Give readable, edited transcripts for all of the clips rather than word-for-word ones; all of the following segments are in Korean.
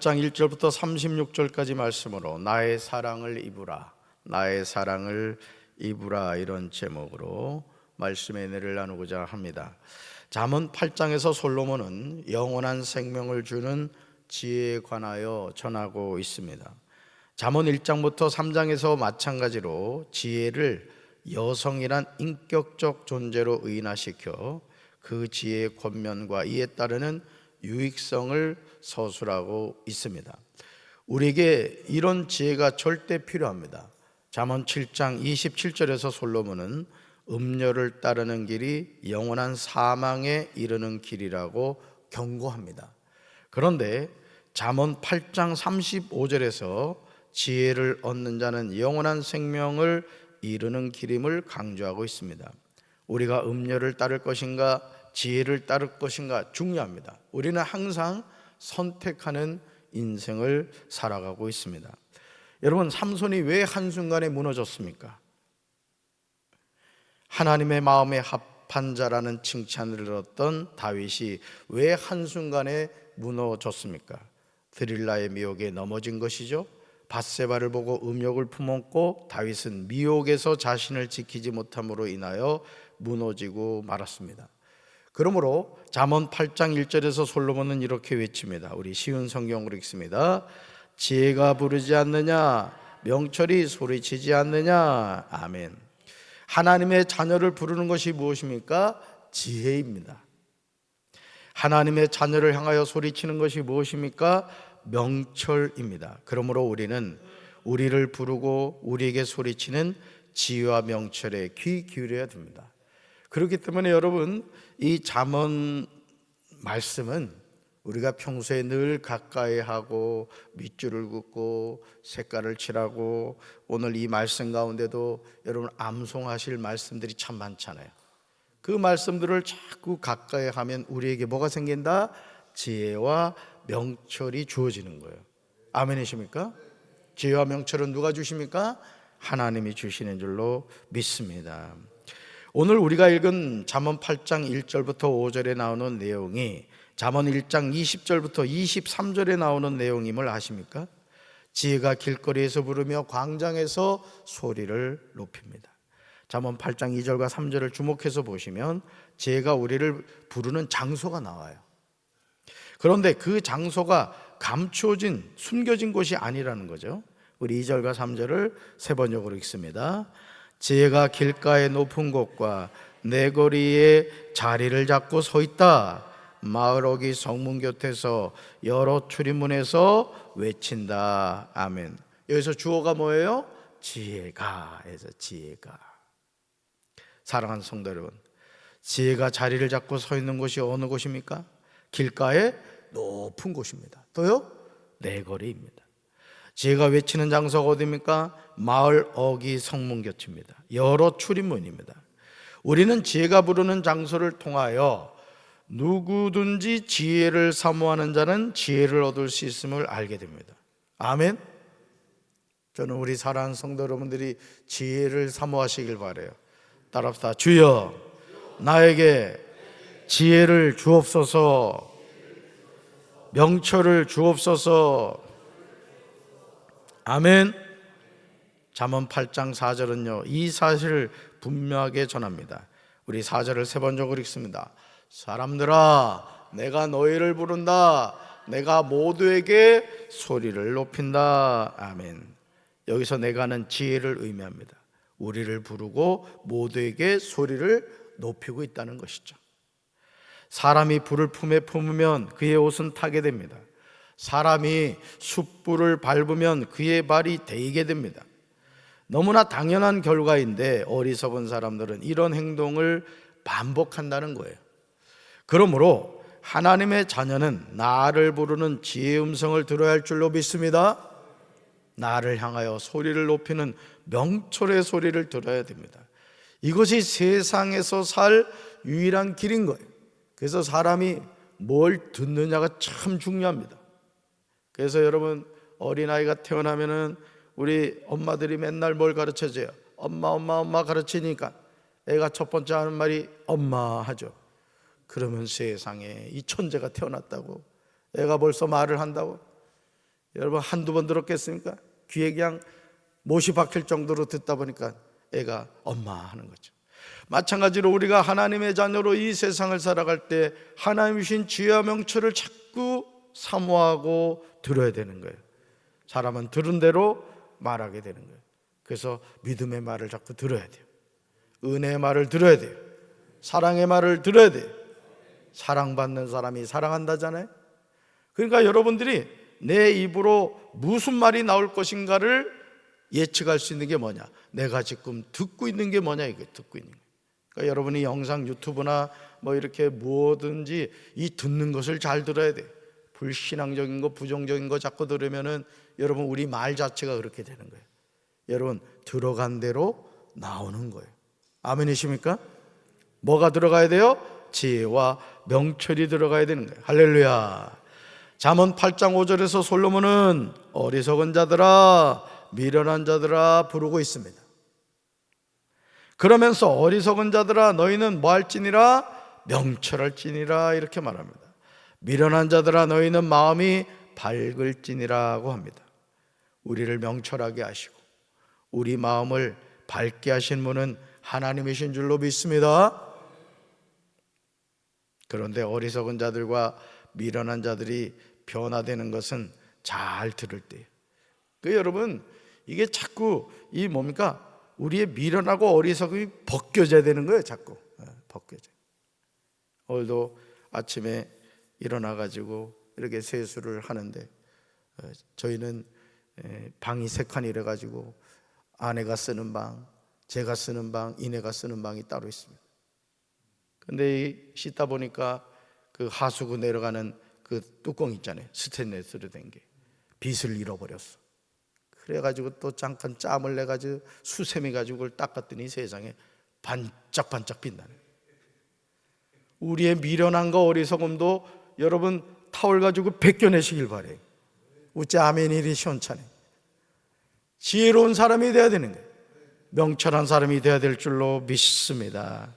8장 1절부터 36절까지 말씀으로 나의 사랑을 입으라, 나의 사랑을 입으라, 이런 제목으로 말씀의 은혜를 나누고자 합니다. 잠언 8장에서 솔로몬은 영원한 생명을 주는 지혜에 관하여 전하고 있습니다. 잠언 1장부터 3장에서 마찬가지로 지혜를 여성이란 인격적 존재로 의인화시켜 그 지혜의 권면과 이에 따르는 유익성을 서술하고 있습니다. 우리에게 이런 지혜가 절대 필요합니다. 잠언 7장 27절에서 솔로몬은 음녀를 따르는 길이 영원한 사망에 이르는 길이라고 경고합니다. 그런데 잠언 8장 35절에서 지혜를 얻는 자는 영원한 생명을 이루는 길임을 강조하고 있습니다. 우리가 음녀를 따를 것인가 지혜를 따를 것인가 중요합니다. 우리는 항상 선택하는 인생을 살아가고 있습니다. 여러분, 삼손이 왜 한순간에 무너졌습니까? 하나님의 마음에 합한 자라는 칭찬을 얻던 다윗이 왜 한순간에 무너졌습니까? 드릴라의 미혹에 넘어진 것이죠. 밧세바를 보고 음욕을 품었고 다윗은 미혹에서 자신을 지키지 못함으로 인하여 무너지고 말았습니다. 그러므로 잠언 8장 1절에서 솔로몬은 이렇게 외칩니다. 우리 쉬운 성경으로 읽습니다. 지혜가 부르지 않느냐, 명철이 소리치지 않느냐. 아멘. 하나님의 자녀를 부르는 것이 무엇입니까? 지혜입니다. 하나님의 자녀를 향하여 소리치는 것이 무엇입니까? 명철입니다. 그러므로 우리는 우리를 부르고 우리에게 소리치는 지혜와 명철에 귀 기울여야 됩니다. 그렇기 때문에 여러분, 이 잠언 말씀은 우리가 평소에 늘 가까이 하고 밑줄을 긋고 색깔을 칠하고 오늘 이 말씀 가운데도 여러분 암송하실 말씀들이 참 많잖아요. 그 말씀들을 자꾸 가까이 하면 우리에게 뭐가 생긴다? 지혜와 명철이 주어지는 거예요. 아멘이십니까? 지혜와 명철은 누가 주십니까? 하나님이 주시는 줄로 믿습니다. 오늘 우리가 읽은 잠언 8장 1절부터 5절에 나오는 내용이 잠언 1장 20절부터 23절에 나오는 내용임을 아십니까? 지혜가 길거리에서 부르며 광장에서 소리를 높입니다. 잠언 8장 2절과 3절을 주목해서 보시면 지혜가 우리를 부르는 장소가 나와요. 그런데 그 장소가 감추어진, 숨겨진 곳이 아니라는 거죠. 우리 2절과 3절을 세 번역으로 읽습니다. 지혜가 길가의 높은 곳과 내 거리에 자리를 잡고 서 있다. 마을 어기 성문 곁에서 여러 출입문에서 외친다. 아멘. 여기서 주어가 뭐예요? 지혜가. 해서 지혜가. 사랑하는 성도 여러분, 지혜가 자리를 잡고 서 있는 곳이 어느 곳입니까? 길가의 높은 곳입니다. 또요? 내 거리입니다. 지혜가 외치는 장소가 어디입니까? 마을 어기 성문 곁입니다. 여러 출입문입니다. 우리는 지혜가 부르는 장소를 통하여 누구든지 지혜를 사모하는 자는 지혜를 얻을 수 있음을 알게 됩니다. 아멘. 저는 우리 사랑하는 성도 여러분들이 지혜를 사모하시길 바라요. 따라합시다. 주여, 나에게 지혜를 주옵소서. 명철을 주옵소서. 아멘. 잠언 8장 4절은요 이 사실을 분명하게 전합니다. 우리 4절을 세 번역으로 읽습니다. 사람들아, 내가 너희를 부른다. 내가 모두에게 소리를 높인다. 아멘. 여기서 내가는 지혜를 의미합니다. 우리를 부르고 모두에게 소리를 높이고 있다는 것이죠. 사람이 불을 품에 품으면 그의 옷은 타게 됩니다. 사람이 숯불을 밟으면 그의 발이 데이게 됩니다. 너무나 당연한 결과인데 어리석은 사람들은 이런 행동을 반복한다는 거예요. 그러므로 하나님의 자녀는 나를 부르는 지혜의 음성을 들어야 할 줄로 믿습니다. 나를 향하여 소리를 높이는 명철의 소리를 들어야 됩니다. 이것이 세상에서 살 유일한 길인 거예요. 그래서 사람이 뭘 듣느냐가 참 중요합니다. 그래서 여러분, 어린아이가 태어나면은 우리 엄마들이 맨날 뭘 가르쳐줘요? 엄마 가르치니까 애가 첫 번째 하는 말이 엄마 하죠. 그러면 세상에 이 천재가 태어났다고 애가 벌써 말을 한다고? 여러분 한두 번 들었겠습니까? 귀에 그냥 못이 박힐 정도로 듣다 보니까 애가 엄마 하는 거죠. 마찬가지로 우리가 하나님의 자녀로 이 세상을 살아갈 때 하나님 주신 지혜와 명철을 자꾸 사모하고 들어야 되는 거예요. 사람은 들은 대로 말하게 되는 거예요. 그래서 믿음의 말을 자꾸 들어야 돼요. 은혜의 말을 들어야 돼요. 사랑의 말을 들어야 돼요. 사랑받는 사람이 사랑한다잖아요. 그러니까 여러분들이 내 입으로 무슨 말이 나올 것인가를 예측할 수 있는 게 뭐냐? 내가 지금 듣고 있는 게 뭐냐? 이게 듣고 있는 거예요. 그러니까 여러분이 영상 유튜브나 뭐 이렇게 뭐든지 이 듣는 것을 잘 들어야 돼요. 불신앙적인 거, 부정적인 거 자꾸 들으면은 여러분 우리 말 자체가 그렇게 되는 거예요. 여러분 들어간 대로 나오는 거예요. 아멘이십니까? 뭐가 들어가야 돼요? 지혜와 명철이 들어가야 되는 거예요. 할렐루야. 잠언 8장 5절에서 솔로몬은 어리석은 자들아, 미련한 자들아 부르고 있습니다. 그러면서 어리석은 자들아 너희는 뭐 할지니라? 명철할지니라 이렇게 말합니다. 미련한 자들아 너희는 마음이 밝을지니라고 합니다. 우리를 명철하게 하시고 우리 마음을 밝게 하신 분은 하나님이신 줄로 믿습니다. 그런데 어리석은 자들과 미련한 자들이 변화되는 것은 잘 들을 때예요. 여러분 이게 자꾸 이 뭡니까? 우리의 미련하고 어리석음이 벗겨져야 되는 거예요. 자꾸 벗겨져. 오늘도 아침에 일어나가지고 이렇게 세수를 하는데 저희는 방이 3칸 이래가지고 아내가 쓰는 방, 제가 쓰는 방, 이내가 쓰는 방이 따로 있습니다. 근데 씻다 보니까 그 하수구 내려가는 그 뚜껑 있잖아요. 스테인레스로 된 게 빗을 잃어버렸어. 그래가지고 또 잠깐 짬을 내가지고 수세미 가지고 그걸 닦았더니 세상에 반짝반짝 빛나네. 우리의 미련함과 어리석음도 여러분 타월 가지고 벗겨내시길 바래요. 우째 아멘이리 시원찮네. 지혜로운 사람이 되어야 되는 거예요. 명철한 사람이 되어야 될 줄로 믿습니다.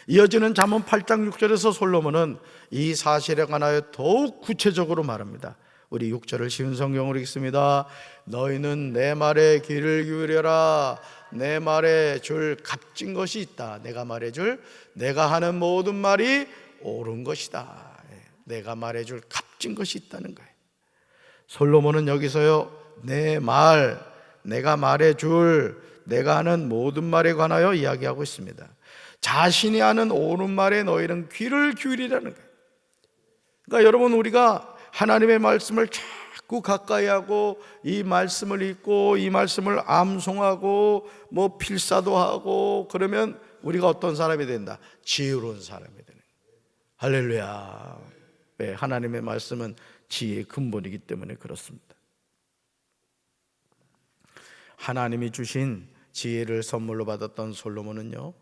이어지는 잠언 8장 6절에서 솔로몬은 이 사실에 관하여 더욱 구체적으로 말합니다. 우리 6절을 쉬운 성경으로 읽습니다. 너희는 내 말에 귀를 기울여라. 내 말에 줄 값진 것이 있다. 내가 말해줄 내가 하는 모든 말이 옳은 것이다. 내가 말해줄 값진 것이 있다는 거예요. 솔로몬은 여기서요 내 말, 내가 말해줄 내가 하는 모든 말에 관하여 이야기하고 있습니다. 자신이 하는 옳은 말에 너희는 귀를 기울이라는 거예요. 그러니까 여러분 우리가 하나님의 말씀을 자꾸 가까이 하고 이 말씀을 읽고 이 말씀을 암송하고 뭐 필사도 하고 그러면 우리가 어떤 사람이 된다? 지혜로운 사람이 되는 거예요. 할렐루야. 네, 하나님의 말씀은 지혜의 근본이기 때문에 그렇습니다. 하나님이 주신 지혜를 선물로 받았던 솔로몬은요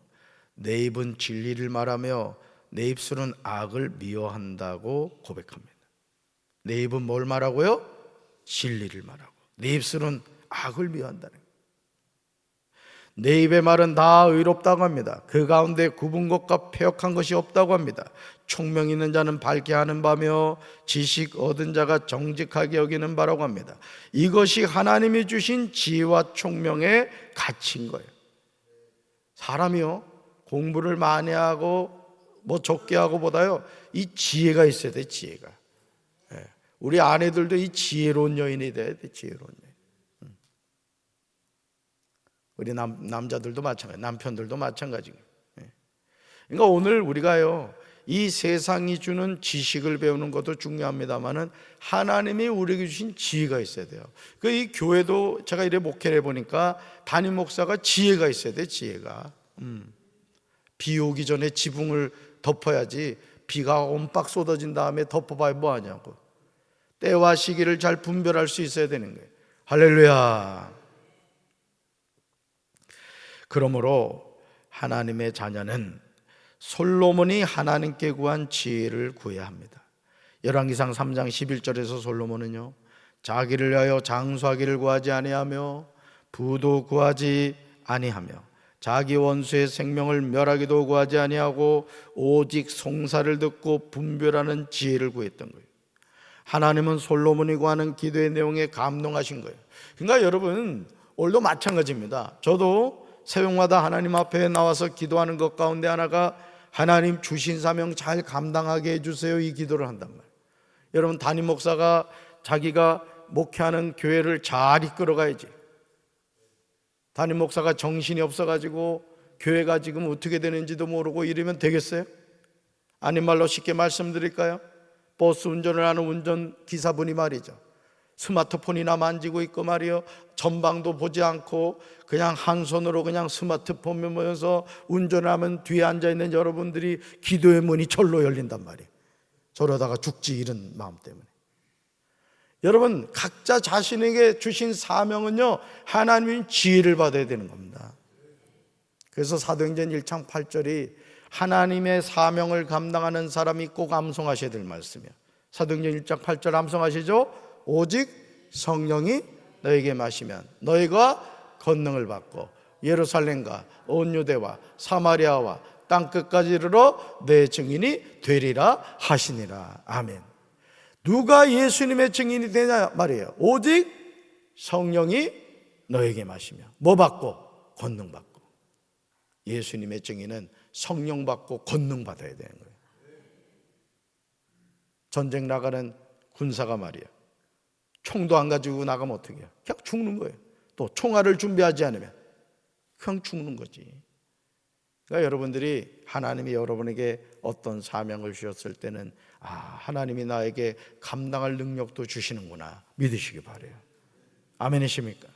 내 입은 진리를 말하며 내 입술은 악을 미워한다고 고백합니다. 내 입은 뭘 말하고요? 진리를 말하고 내 입술은 악을 미워한다는 거예요. 내 입의 말은 다 의롭다고 합니다. 그 가운데 굽은 것과 패역한 것이 없다고 합니다. 총명 있는 자는 밝게 하는 바며 지식 얻은 자가 정직하게 여기는 바라고 합니다. 이것이 하나님이 주신 지혜와 총명의 가치인 거예요. 사람이요 공부를 많이 하고 뭐 적게 하고 보다요 이 지혜가 있어야 돼. 지혜가. 우리 아내들도 이 지혜로운 여인이 돼야 돼. 지혜로운 여인. 우리 남자들도 마찬가지, 남편들도 마찬가지고. 그러니까 오늘 우리가요 이 세상이 주는 지식을 배우는 것도 중요합니다만은 하나님이 우리에게 주신 지혜가 있어야 돼요. 그 이 교회도 제가 이래 목회를 해보니까 담임 목사가 지혜가 있어야 돼. 지혜가. 비 오기 전에 지붕을 덮어야지 비가 옴박 쏟아진 다음에 덮어봐야 뭐하냐고. 때와 시기를 잘 분별할 수 있어야 되는 거예요. 할렐루야. 그러므로 하나님의 자녀는 솔로몬이 하나님께 구한 지혜를 구해야 합니다. 열왕기상 3장 11절에서 솔로몬은요 자기를 위하여 장수하기를 구하지 아니하며 부도 구하지 아니하며 자기 원수의 생명을 멸하기도 구하지 아니하고 오직 송사를 듣고 분별하는 지혜를 구했던 거예요. 하나님은 솔로몬이 구하는 기도의 내용에 감동하신 거예요. 그러니까 여러분, 오늘도 마찬가지입니다. 저도 새벽마다 하나님 앞에 나와서 기도하는 것 가운데 하나가 하나님 주신 사명 잘 감당하게 해주세요, 이 기도를 한단 말이에요. 여러분, 담임 목사가 자기가 목회하는 교회를 잘 이끌어가야지. 담임 목사가 정신이 없어가지고 교회가 지금 어떻게 되는지도 모르고 이러면 되겠어요? 아닌 말로 쉽게 말씀드릴까요? 버스 운전을 하는 운전기사분이 말이죠, 스마트폰이나 만지고 있고 말이요, 전방도 보지 않고 그냥 한 손으로 그냥 스마트폰 보면서 운전을 하면 뒤에 앉아있는 여러분들이 기도의 문이 절로 열린단 말이에요. 저러다가 죽지, 이런 마음 때문에. 여러분, 각자 자신에게 주신 사명은요, 하나님의 지혜를 받아야 되는 겁니다. 그래서 사도행전 1장 8절이 하나님의 사명을 감당하는 사람이 꼭 암송하셔야 될 말씀이에요. 사도행전 1장 8절 암송하시죠? 오직 성령이 너에게 마시면 너희가 권능을 받고 예루살렘과 온 유대와 사마리아와 땅끝까지 이르러 내 증인이 되리라 하시니라. 아멘. 누가 예수님의 증인이 되냐 말이에요. 오직 성령이 너에게 마시며 뭐 받고? 권능 받고. 예수님의 증인은 성령 받고 권능 받아야 되는 거예요. 전쟁 나가는 군사가 말이에요, 총도 안 가지고 나가면 어떻게 해요? 그냥 죽는 거예요. 또 총알을 준비하지 않으면 그냥 죽는 거지. 그러니까 여러분들이 하나님이 여러분에게 어떤 사명을 주셨을 때는 하나님이 나에게 감당할 능력도 주시는구나 믿으시기 바라요. 아멘이십니까?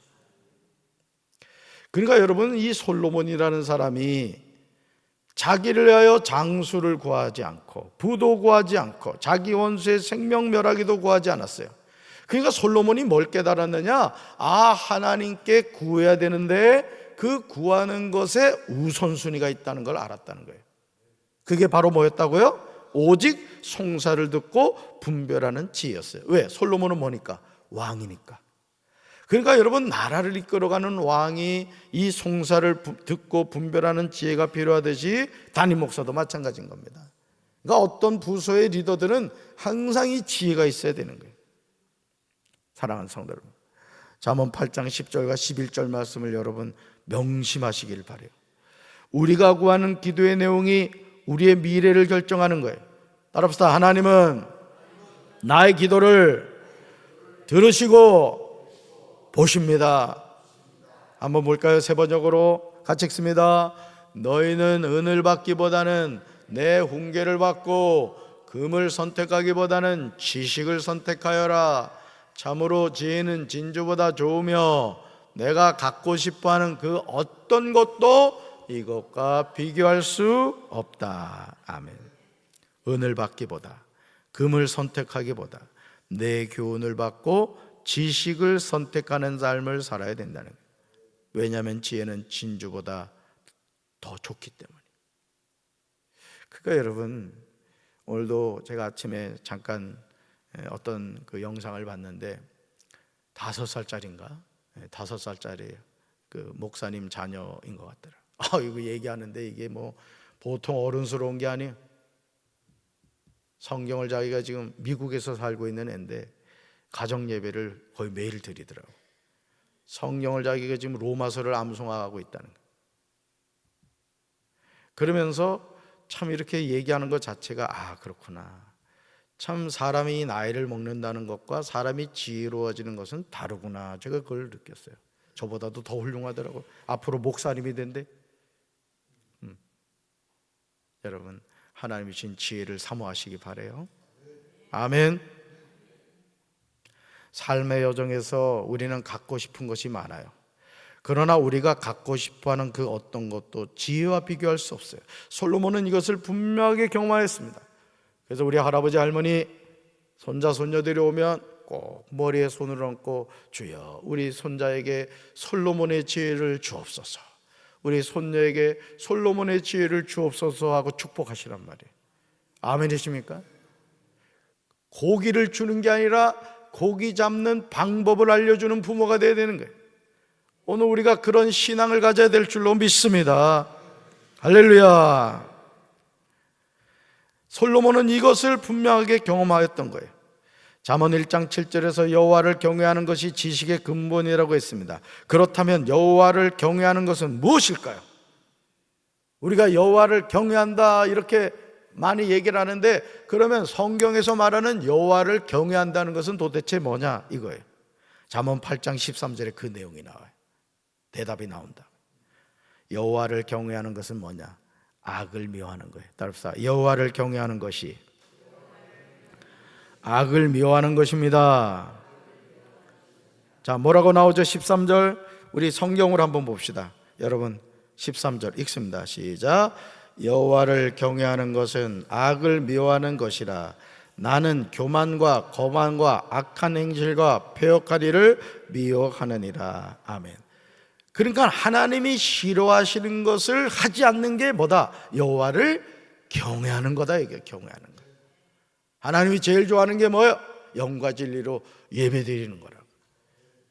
그러니까 여러분, 이 솔로몬이라는 사람이 자기를 위하여 장수를 구하지 않고 부도 구하지 않고 자기 원수의 생명 멸하기도 구하지 않았어요. 그러니까 솔로몬이 뭘 깨달았느냐? 하나님께 구해야 되는데 그 구하는 것에 우선순위가 있다는 걸 알았다는 거예요. 그게 바로 뭐였다고요? 오직 송사를 듣고 분별하는 지혜였어요. 왜? 솔로몬은 뭐니까? 왕이니까. 그러니까 여러분, 나라를 이끌어가는 왕이 이 송사를 듣고 분별하는 지혜가 필요하듯이 담임 목사도 마찬가지인 겁니다. 그러니까 어떤 부서의 리더들은 항상 이 지혜가 있어야 되는 거예요. 사랑하는 성도 여러분, 잠언 8장 10절과 11절 말씀을 여러분 명심하시길 바라요. 우리가 구하는 기도의 내용이 우리의 미래를 결정하는 거예요. 따라합시다. 하나님은 나의 기도를 들으시고 보십니다. 한번 볼까요? 세 번역으로 같이 읽습니다. 너희는 은을 받기보다는 내 훈계를 받고 금을 선택하기보다는 지식을 선택하여라. 참으로 지혜는 진주보다 좋으며 내가 갖고 싶어하는 그 어떤 것도 이것과 비교할 수 없다. 아멘. 은을 받기보다, 금을 선택하기보다 내 교훈을 받고 지식을 선택하는 삶을 살아야 된다는 거예요. 왜냐하면 지혜는 진주보다 더 좋기 때문에. 그러니까 여러분, 오늘도 제가 아침에 잠깐 어떤 그 영상을 봤는데 5살짜리인가? 5살짜리 그 목사님 자녀인 것 같더라. 이거 얘기하는데 이게 뭐 보통 어른스러운 게 아니에요. 성경을 자기가 지금 미국에서 살고 있는 애인데 가정 예배를 거의 매일 드리더라고. 성경을 자기가 지금 로마서를 암송하고 있다는 거예요. 그러면서 참 이렇게 얘기하는 것 자체가 그렇구나. 참 사람이 나이를 먹는다는 것과 사람이 지혜로워지는 것은 다르구나. 제가 그걸 느꼈어요. 저보다도 더 훌륭하더라고요. 앞으로 목사님이 된대. 여러분, 하나님이 주신 지혜를 사모하시기 바라요. 아멘. 삶의 여정에서 우리는 갖고 싶은 것이 많아요. 그러나 우리가 갖고 싶어하는 그 어떤 것도 지혜와 비교할 수 없어요. 솔로몬은 이것을 분명하게 경험했습니다. 그래서 우리 할아버지 할머니 손자 손녀들이 오면 꼭 머리에 손을 얹고 주여 우리 손자에게 솔로몬의 지혜를 주옵소서, 우리 손녀에게 솔로몬의 지혜를 주옵소서 하고 축복하시란 말이에요. 아멘이십니까? 고기를 주는 게 아니라 고기 잡는 방법을 알려주는 부모가 되어야 되는 거예요. 오늘 우리가 그런 신앙을 가져야 될 줄로 믿습니다. 할렐루야. 솔로몬은 이것을 분명하게 경험하였던 거예요. 잠언 1장 7절에서 여호와를 경외하는 것이 지식의 근본이라고 했습니다. 그렇다면 여호와를 경외하는 것은 무엇일까요? 우리가 여호와를 경외한다 이렇게 많이 얘기를 하는데, 그러면 성경에서 말하는 여호와를 경외한다는 것은 도대체 뭐냐 이거예요. 잠언 8장 13절에 그 내용이 나와요. 대답이 나온다. 여호와를 경외하는 것은 뭐냐? 악을 미워하는 거예요. 따릅시다. 여호와를 경외하는 것이 악을 미워하는 것입니다. 자, 뭐라고 나오죠? 13절 우리 성경으로 한번 봅시다. 여러분 13절 읽습니다. 시작. 여호와를 경외하는 것은 악을 미워하는 것이라. 나는 교만과 거만과 악한 행실과 패역한 일을 미워하느니라. 아멘. 그러니까 하나님이 싫어하시는 것을 하지 않는 게 뭐다? 여호와를 경외하는 거다. 이게 경외하는 거. 하나님이 제일 좋아하는 게 뭐예요? 영과 진리로 예배드리는 거라고.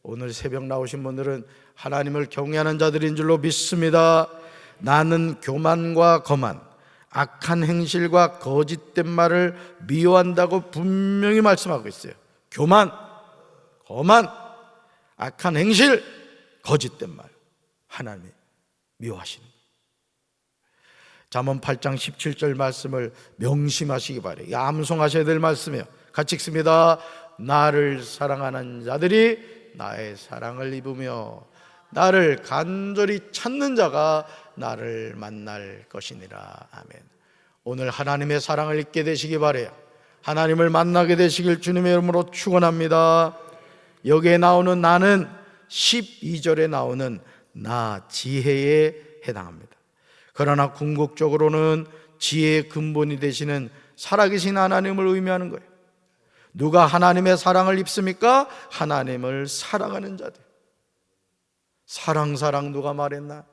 오늘 새벽 나오신 분들은 하나님을 경외하는 자들인 줄로 믿습니다. 나는 교만과 거만, 악한 행실과 거짓된 말을 미워한다고 분명히 말씀하고 있어요. 교만, 거만, 악한 행실, 거짓된 말, 하나님이 미워하시는 거예요. 잠언 8장 17절 말씀을 명심하시기 바라요. 암송하셔야 될 말씀이에요. 같이 읽습니다. 나를 사랑하는 자들이 나의 사랑을 입으며 나를 간절히 찾는 자가 나를 만날 것이니라. 아멘. 오늘 하나님의 사랑을 입게 되시기 바라요. 하나님을 만나게 되시길 주님의 이름으로 축원합니다. 여기에 나오는 나는 12절에 나오는 나 지혜에 해당합니다. 그러나 궁극적으로는 지혜의 근본이 되시는 살아계신 하나님을 의미하는 거예요. 누가 하나님의 사랑을 입습니까? 하나님을 사랑하는 자들. 사랑 누가 말했나?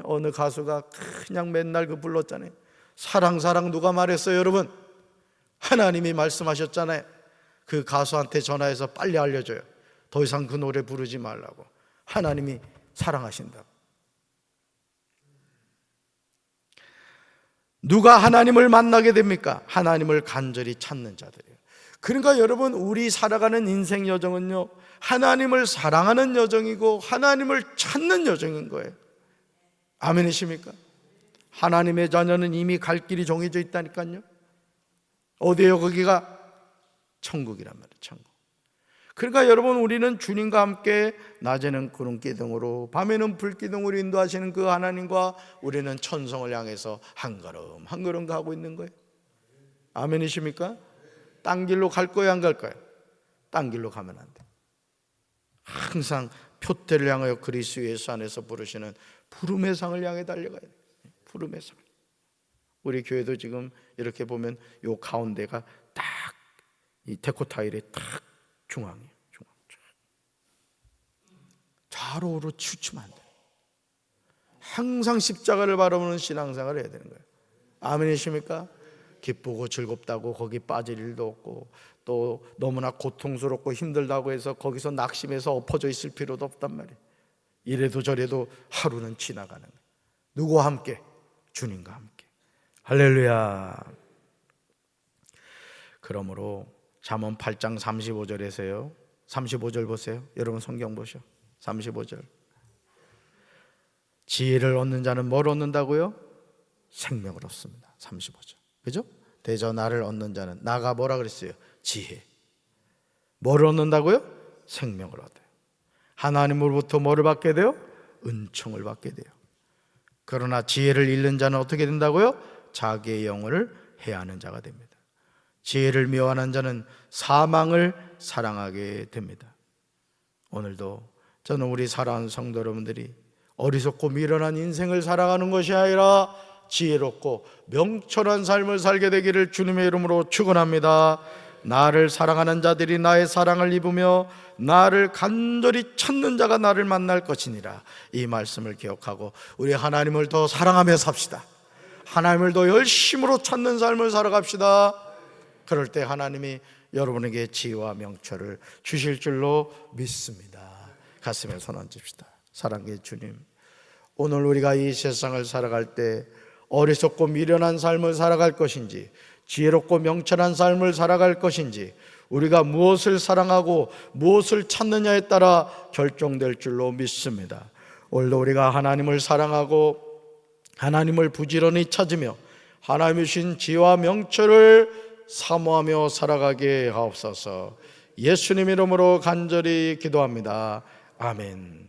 어느 가수가 그냥 맨날 그 불렀잖아요. 사랑 누가 말했어요 여러분? 하나님이 말씀하셨잖아요. 그 가수한테 전화해서 빨리 알려줘요. 더 이상 그 노래 부르지 말라고. 하나님이 사랑하신다고. 누가 하나님을 만나게 됩니까? 하나님을 간절히 찾는 자들이에요. 그러니까 여러분, 우리 살아가는 인생 여정은요, 하나님을 사랑하는 여정이고 하나님을 찾는 여정인 거예요. 아멘이십니까? 하나님의 자녀는 이미 갈 길이 정해져 있다니까요. 어디에요 거기가? 천국이란 말이에요. 천국. 그러니까 여러분, 우리는 주님과 함께 낮에는 구름 기둥으로 밤에는 불 기둥으로 인도하시는 그 하나님과 우리는 천성을 향해서 한 걸음 한 걸음 가고 있는 거예요. 아멘이십니까? 딴 길로 갈 거예요, 안 갈 거예요? 딴 길로 가면 안 돼. 항상 표대를 향하여 그리스도 예수 안에서 부르시는 부름의 상을 향해 달려가야 돼요. 부름의 상. 우리 교회도 지금 이렇게 보면 요 가운데가 딱 이 데코 타일의 딱 중앙이에요. 중앙. 좌로우로 치우치면 안 돼요. 항상 십자가를 바라보는 신앙생활을 해야 되는 거예요. 아멘이십니까? 기쁘고 즐겁다고 거기 빠질 일도 없고, 또 너무나 고통스럽고 힘들다고 해서 거기서 낙심해서 엎어져 있을 필요도 없단 말이에요. 이래도 저래도 하루는 지나가는 거예요. 누구와 함께? 주님과 함께. 할렐루야. 그러므로 잠언 8장 35절에서요 35절 보세요. 여러분 성경 보셔. 35절. 지혜를 얻는 자는 뭘 얻는다고요? 생명을 얻습니다. 35절. 그죠? 대저 나를 얻는 자는, 나가 뭐라 그랬어요? 지혜. 뭘 얻는다고요? 생명을 얻어요. 하나님으로부터 뭐를 받게 돼요? 은총을 받게 돼요. 그러나 지혜를 잃는 자는 어떻게 된다고요? 자기의 영혼을 해하는 자가 됩니다. 지혜를 미워하는 자는 사망을 사랑하게 됩니다. 오늘도 저는 우리 사랑하는 성도 여러분들이 어리석고 미련한 인생을 살아가는 것이 아니라 지혜롭고 명철한 삶을 살게 되기를 주님의 이름으로 축원합니다. 나를 사랑하는 자들이 나의 사랑을 입으며 나를 간절히 찾는 자가 나를 만날 것이니라. 이 말씀을 기억하고 우리 하나님을 더 사랑하며 삽시다. 하나님을 더 열심으로 찾는 삶을 살아갑시다. 그럴 때 하나님이 여러분에게 지혜와 명철을 주실 줄로 믿습니다. 가슴에 손 얹읍시다. 사랑의 주님, 오늘 우리가 이 세상을 살아갈 때 어리석고 미련한 삶을 살아갈 것인지, 지혜롭고 명철한 삶을 살아갈 것인지, 우리가 무엇을 사랑하고 무엇을 찾느냐에 따라 결정될 줄로 믿습니다. 오늘도 우리가 하나님을 사랑하고 하나님을 부지런히 찾으며 하나님이 주신 지혜와 명철을 사모하며 살아가게 하옵소서. 예수님 이름으로 간절히 기도합니다. 아멘.